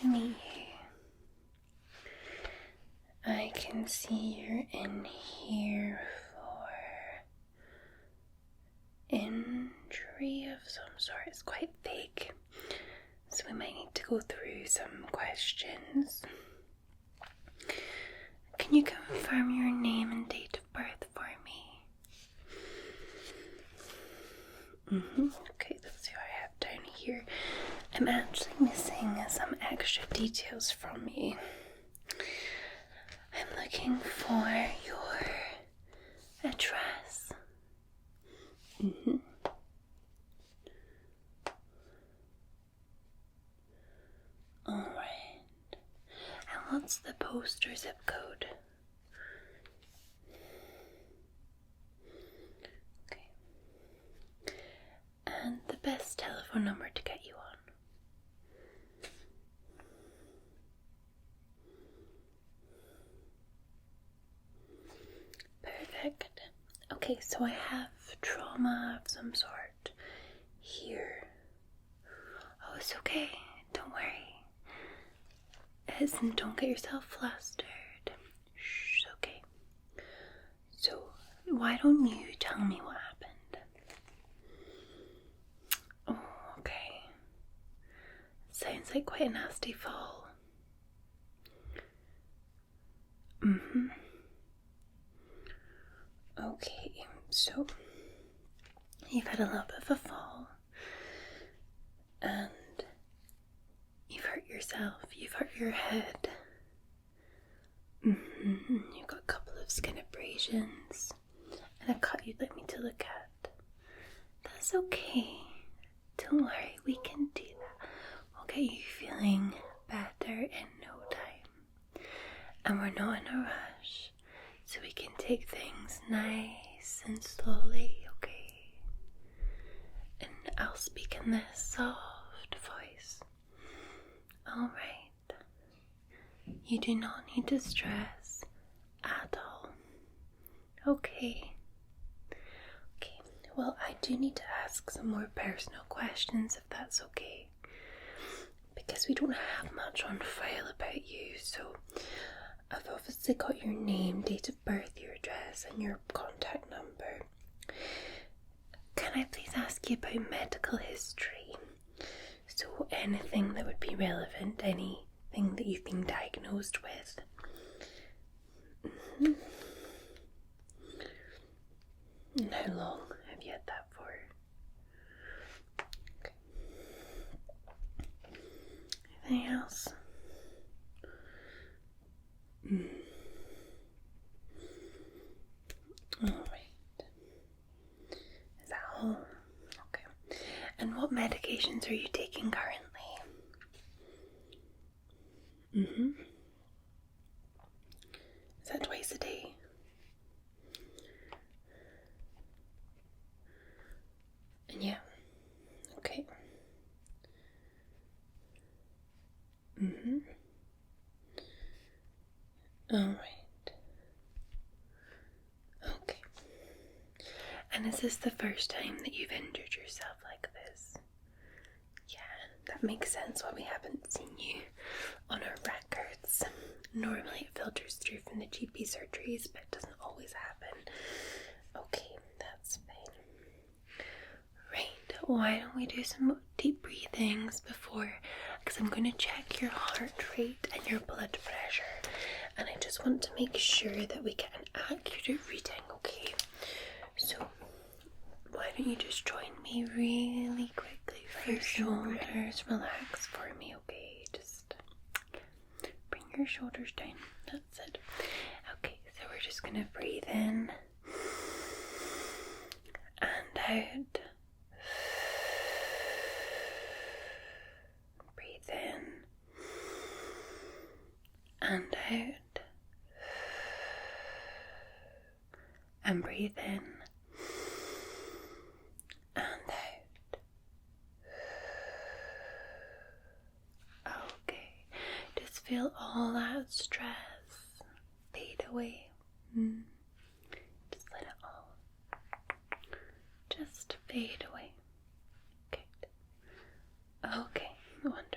to meet you. I can see you're in here for injury of some sort. It's quite vague, so we might need to go through some questions. Can you confirm your name and date of birth for me? Okay, that's who I have down here. I'm actually missing some extra details from you. I'm looking for your address. Alright. And what's the post or zip code? Okay. And the best telephone number to get you on? Perfect. Okay, so I have trauma of some sort here. Oh, it's okay. Don't worry. Listen, don't get yourself flustered. Shh, it's okay. So, why don't you tell me what happened? Oh, okay. Sounds like quite a nasty fall. Okay, so you've had a little bit of a fall, and you've hurt yourself, you've hurt your head. You've got a couple of skin abrasions, and a cut you'd like me to look at. That's okay. Don't worry, we can do that. We'll get you feeling better in no time. And we're not in a rush, so we can take things nice and slowly, okay? And I'll speak in this soft voice. Alright. You do not need to stress at all. Okay. Okay, well, I do need to ask some more personal questions if that's okay. Because we don't have much on file about you, so I've obviously got your name, date of birth, your address, and your contact number. Can I please ask you about medical history? So anything that would be relevant, anything that you've been diagnosed with. And how long have you had that for? Okay. Anything else? Alright. Is that all? Okay. And what medications are you taking currently? Is that twice a day? Yeah. Okay. Alright. Okay. And is this the first time that you've injured yourself like this? Yeah, that makes sense why we haven't seen you on our records. Normally it filters through from the GP surgeries, but it doesn't always happen. Okay, that's fine. Right, why don't we do some deep breathings before, because I'm going to check your heart rate and your blood pressure, and I just want to make sure that we get an accurate reading, okay? So, why don't you just join me really quickly for your shoulders? Relax for me, okay? Just bring your shoulders down. That's it. Okay, so we're just going to breathe in and out. Breathe in and out. And breathe in and out. Okay, just feel all that stress fade away. Just let it all just fade away. Good. Okay, wonderful.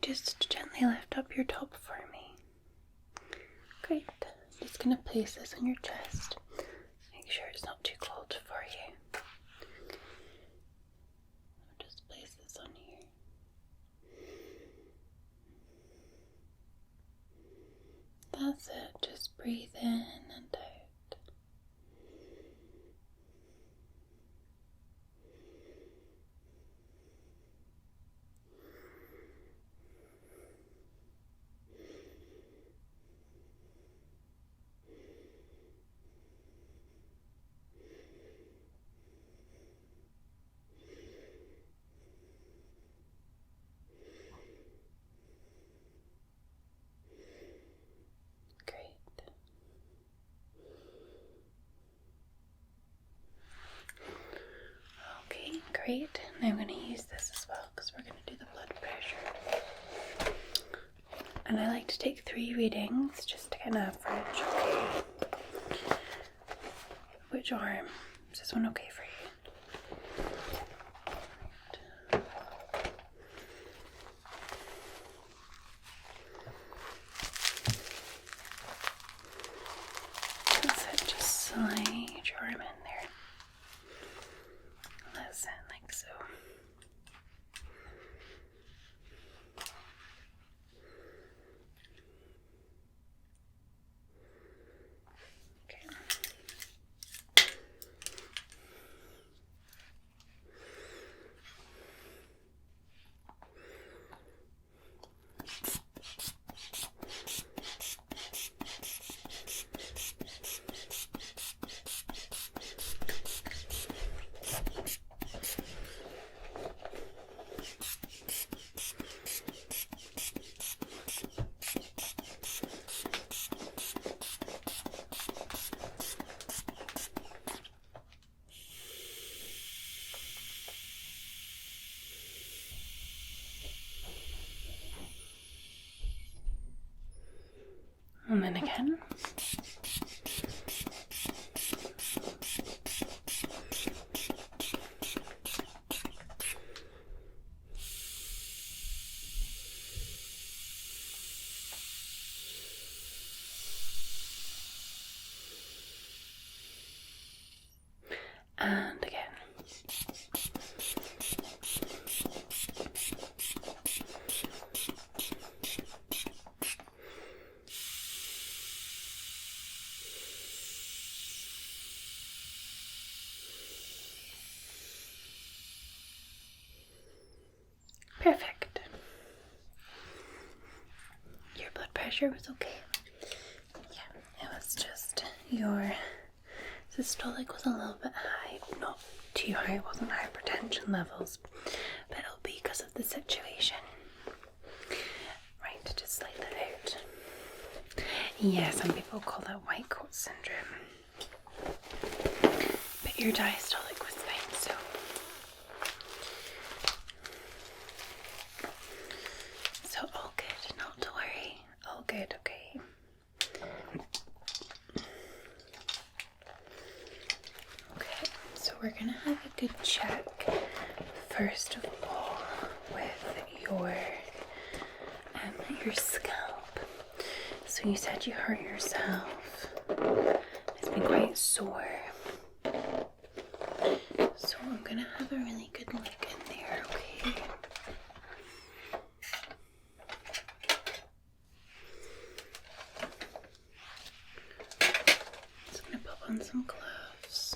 just gently lift up your top for me? Great. I'm just going to place this on your chest. Make sure it's not too cold for you. Just place this on here. That's it. Just breathe in and out. Great. Now I'm going to use this as well because we're going to do the blood pressure. And I like to take 3 readings just to get an average. Okay. Which arm? Is this one okay for you? That's it. Just slide your arm in there. That's it, like so. Okay. And then again. And again. Perfect. Your blood pressure was okay. Yeah, it was just your systolic was a little bit high. Not too high, it wasn't hypertension levels, but it'll be because of the situation. Right, just like that out. Yeah, some people call that white coat syndrome. But your diastolic was fine, so. So all good, not to worry. All good, okay. Okay, so we're gonna have a good check first of all with your scalp. So you said you hurt yourself. It's been quite sore. So I'm gonna have a really good look in there, okay? Just gonna pop on some gloves.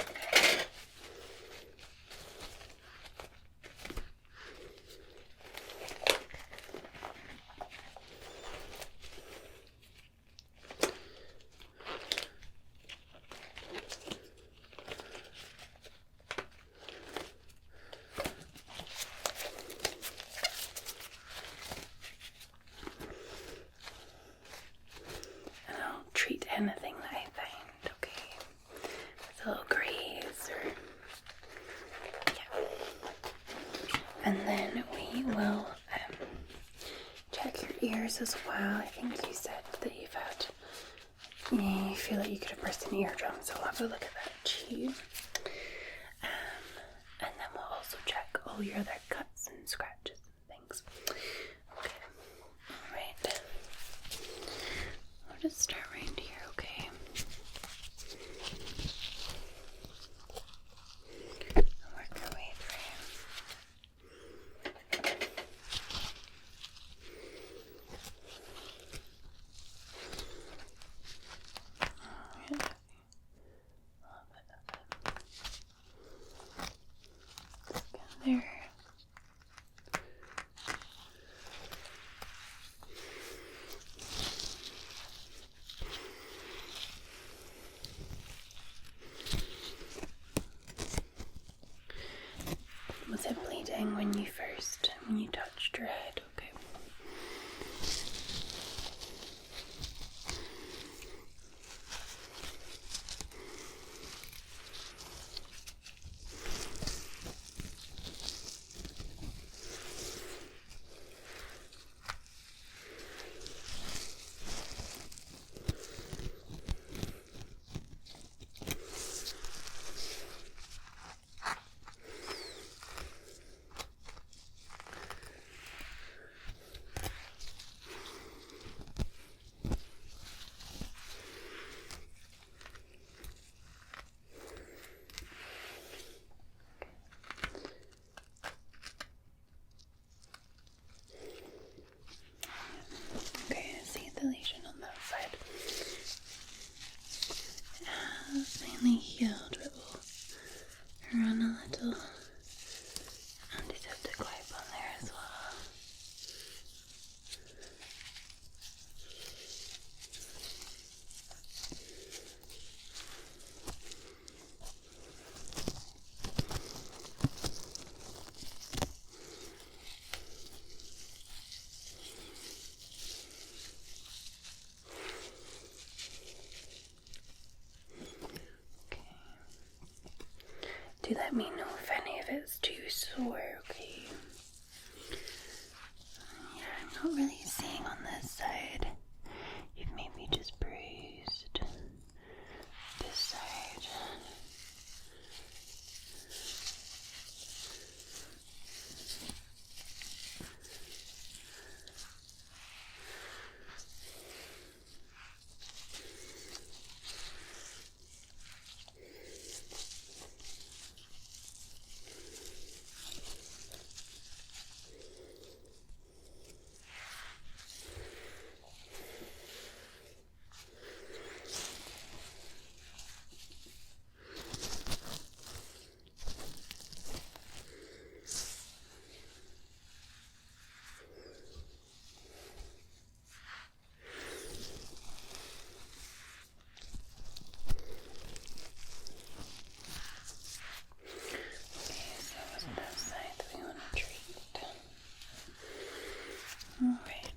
Treat anything that I find, okay? With a little graze or yeah. And then we will check your ears as well. I think you said that you feel like you could have burst an eardrum, so I'll have a look at that too. And then we'll also check all your other cuts and scratches and things. Okay. just start around here, okay? And work our way through. Alright. There. Was it bleeding when you touched your head? Okay. Okay, I see the lesion on that side. It has mainly healed, but we'll run a little antiseptic wipe on there as well. Do let me know if any of it's too sore, okay? Yeah, I'm not really seeing on this side. You've maybe just bruised this side. Alright.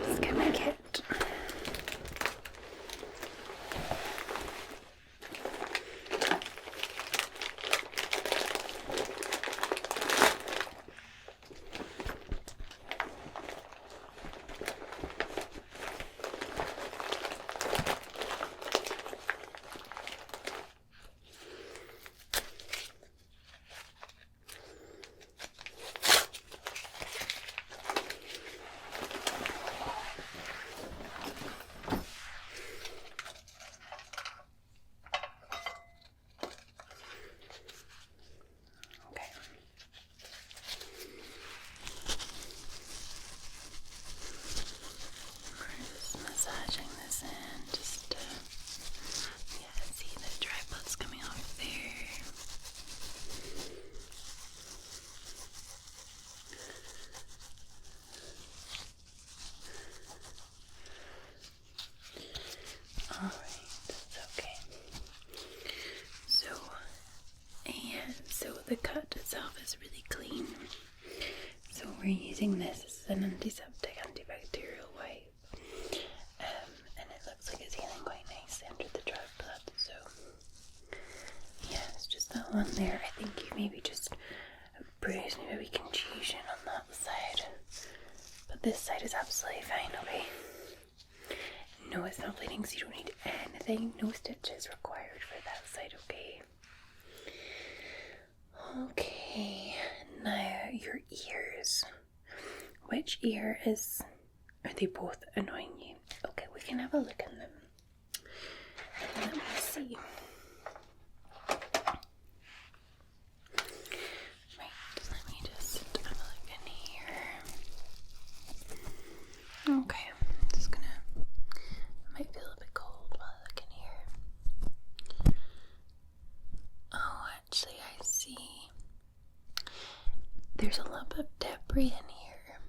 Let's get my kit. Massaging this in just to, see the dry blood's coming off there. Alright, that's okay. So the cut itself is really clean. So we're using this as an antiseptic, antibacterial wipe. And it looks like it's healing quite nicely under the dry blood, so yeah, it's just that one there. I think you maybe just bruised, maybe contusion on that side, but this side is absolutely fine, okay? No, it's not bleeding, so you don't need anything. No stitches required for that side, okay? Okay, now your ears. Which ear is... Are they both annoying you? Okay, we can have a look in them. Let me see. Right, let me just have a look in here. Okay, I'm just gonna... I might feel a bit cold while I look in here. Oh, actually, I see. There's a lot of debris in here.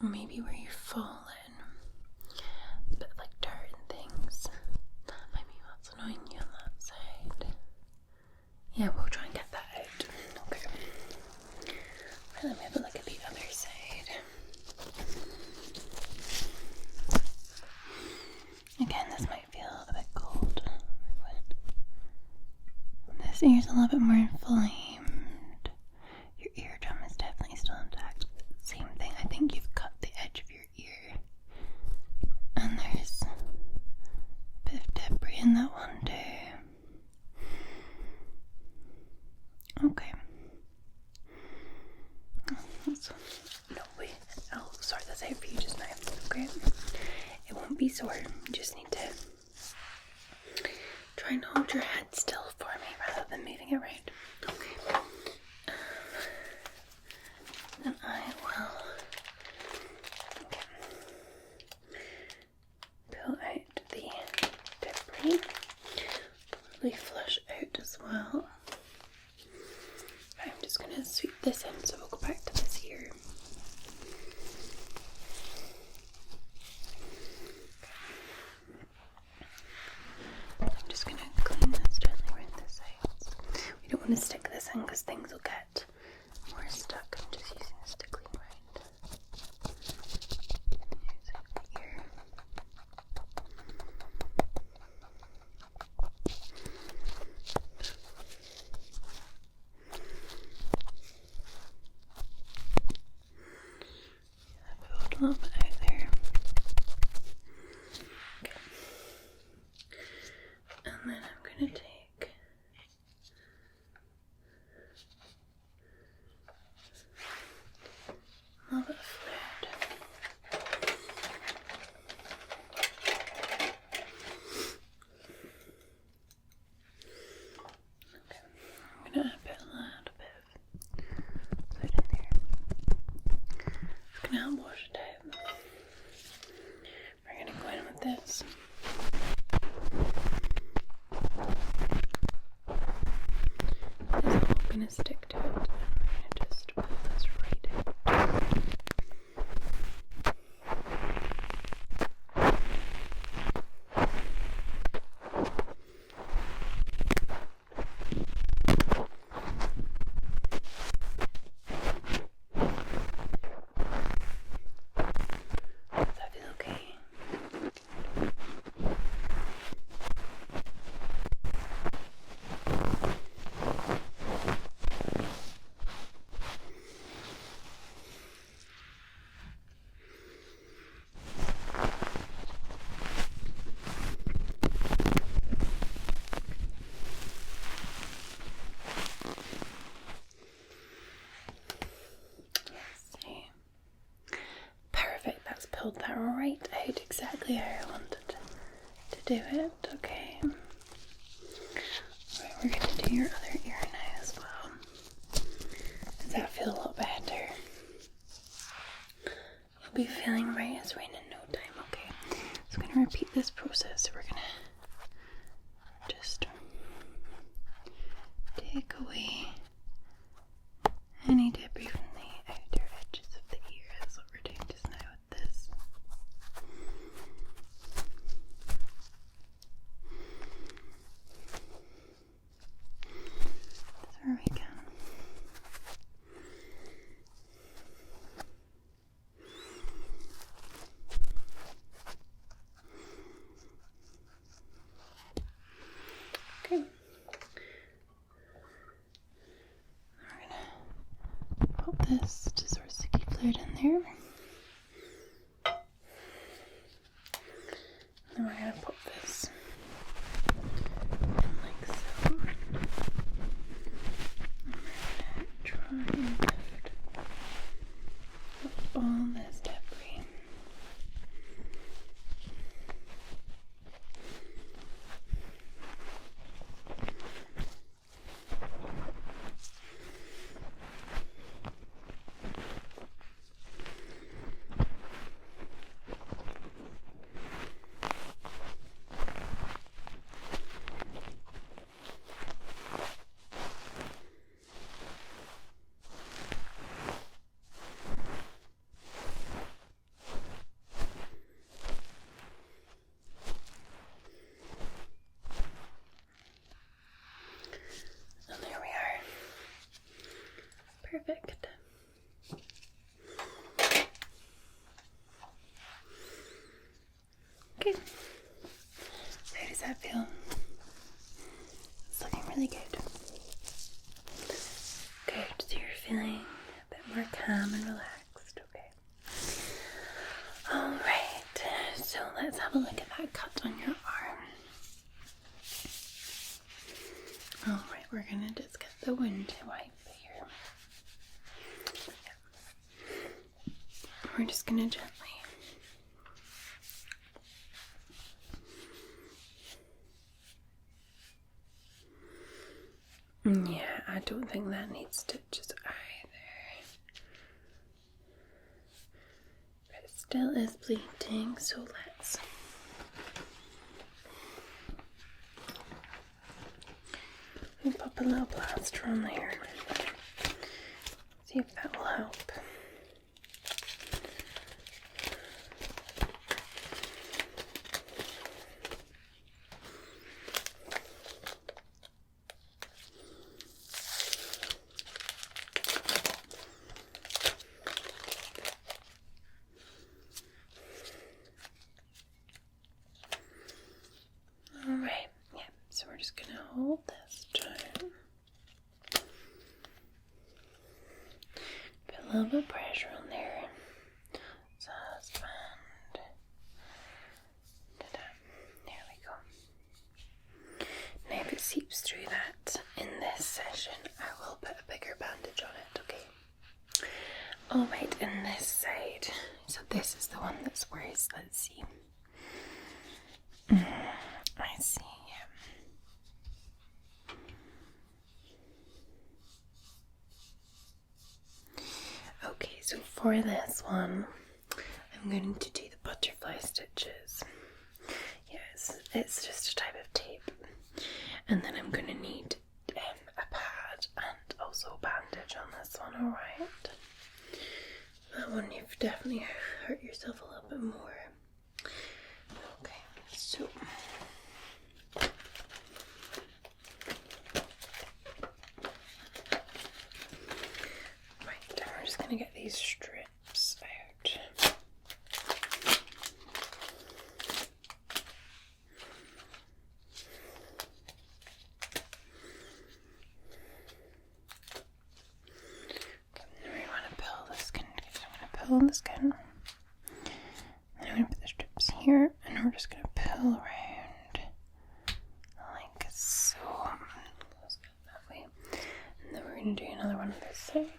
Maybe where you're falling. A bit like dirt and things. That might be what's annoying you on that side. Yeah, we'll try and get that out. Okay. Right, let me have a look at the other side. Again, this might feel a bit cold. This ear's a little bit more inflamed. Your eardrum is definitely still intact. Same thing. I think you've cut the edge of your ear. And there's a bit of debris in that one too. Okay. No, wait. I'll sort this out for you just now. Okay? It won't be sore. You just need to try and hold your head still for me rather than moving it around. Okay. Then I will pull out the debris. Probably flush out as well. I'm just going to sweep this in, so we'll go back to this here. I'm just going to clean this gently around the sides. We don't want to stick this in because things will get more stuck. I'm just using this to clean around. Here's here. I pulled a little bit out there. Okay. And then I'm going to take a little bit of fluid. Okay, I'm going to put a little bit of fluid in there. It's going to help wash it out. We're going to go in with this. It's all going to stick to it, and we're going to just pull this right out. Does that feel okay? See. Perfect, that's pulled that right out exactly how I wanted to do it. Okay. Right, we're going to do your other ear now as well. Does that feel a little better? You'll be feeling right as rain in no time, okay? So I'm going to repeat this process. So we're going to just take away any debris from the outer edges of the ear. That's what we're doing just now with this. That's where we can. Okay. And we're going to put this in like so. And we're going to try and lift up all this debris. Perfect. Okay. How does that feel? It's looking really good. Good. So you're feeling a bit more calm and relaxed. Okay. Alright. So let's have a look at that cut on your arm. Alright, we're gonna just get the wound wipe here. We're just gonna gently yeah, I don't think that needs stitches either. But it still is bleeding, so let's pop a little plaster on there. See if that will help. Alright, yeah, so we're just gonna hold this down. Put a little bit of pressure on there. Suspend. There we go. Now if it seeps through that in this session, I will put a bigger bandage on it, okay? Alright, and this side. So this is the one that's worse. Let's see. I see, yeah. Okay, so for this one, I'm going to do the butterfly stitches. Yes, it's just a type of tape. And then I'm going to need a pad and also a bandage on this one, alright? That one you've definitely hurt yourself a little bit more. Okay, so right, we're just gonna get these strips out. We want to pull the skin. I'm gonna pull the skin. And I'm gonna put the strips here, and we're just gonna pull around like so. Let's get that way. And then we're gonna do another one on this side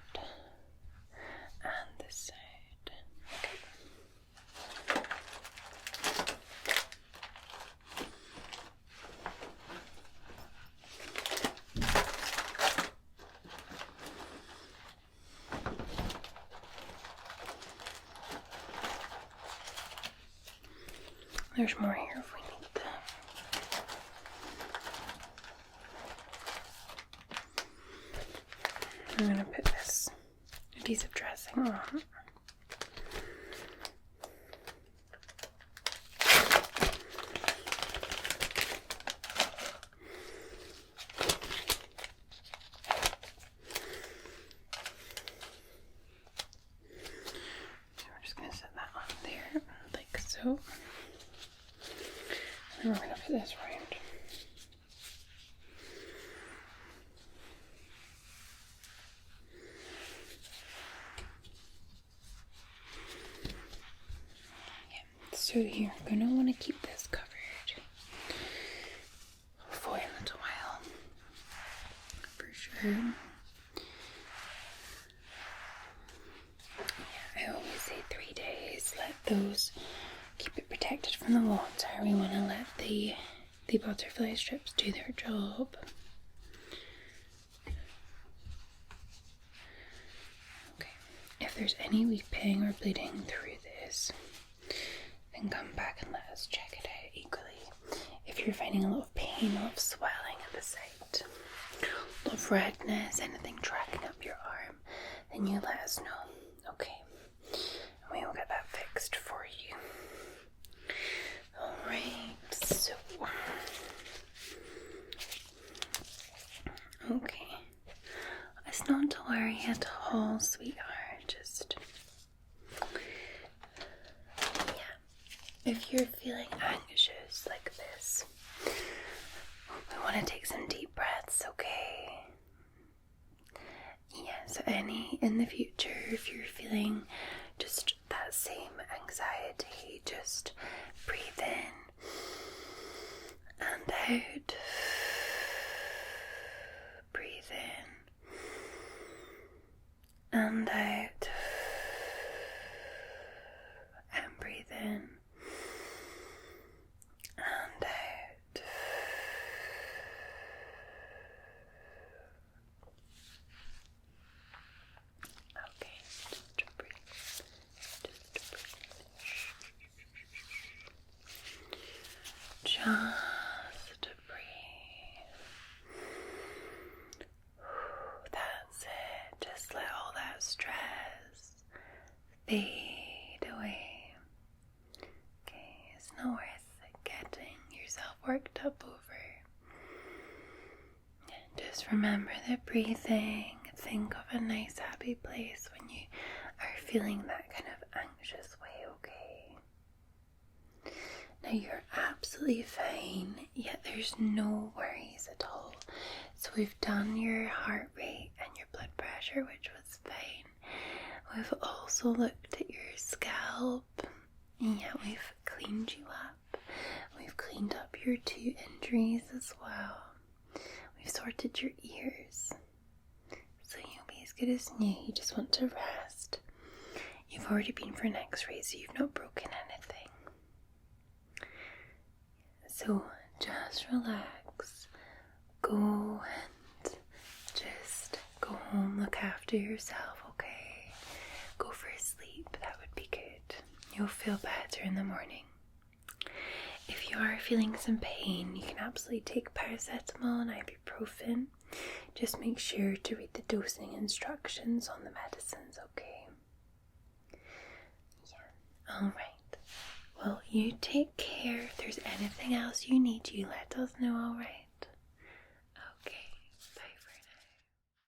and this side. Okay. There's more here if we need them. I'm going to put this adhesive dressing on. So we're just going to set that on there like so. And we're going to put this round. So you're going to want to keep this covered I always say 3 days. Let those, keep it protected from the water. We want to let the butterfly strips do their job. Okay. If there's any weeping or bleeding through this, then come back and let us check it out equally. If you're finding a lot of pain, a lot of swelling at the site, a lot of redness, anything tracking up your arm, then you let us know, okay? And we will get that fixed for you. Alright, so... okay. It's not to worry at all, sweetheart. Just... yeah. If you're feeling anxious like this, we want to take some deep breaths, okay? Yeah, so in the future, if you're feeling just that same anxiety, just breathe in and out. Breathe in and out. And breathe in and out. Okay, just breathe. Just breathe. That's it. Just let all that stress fade away. Okay, it's not worth getting yourself worked up over. Just remember that breathing. Think of a nice happy place when you are feeling that kind of anxious way, okay? Now you're absolutely fine, yet there's no worries at all. So we've done your heart rate and your blood pressure, which was fine. We've also looked at your scalp. Yeah, we've cleaned you up. We've cleaned up your 2 injuries as well. We've sorted your ears. So you'll be as good as new. You just want to rest. You've already been for an X-ray, so you've not broken anything. So just relax. Go and just go home. Look after yourself, okay? Go for a sleep. That would be good. You'll feel better in the morning. If you are feeling some pain, you can absolutely take paracetamol and ibuprofen. Just make sure to read the dosing instructions on the medicines, okay? Yeah, alright. Well, you take care. If there's anything else you need, you let us know, alright?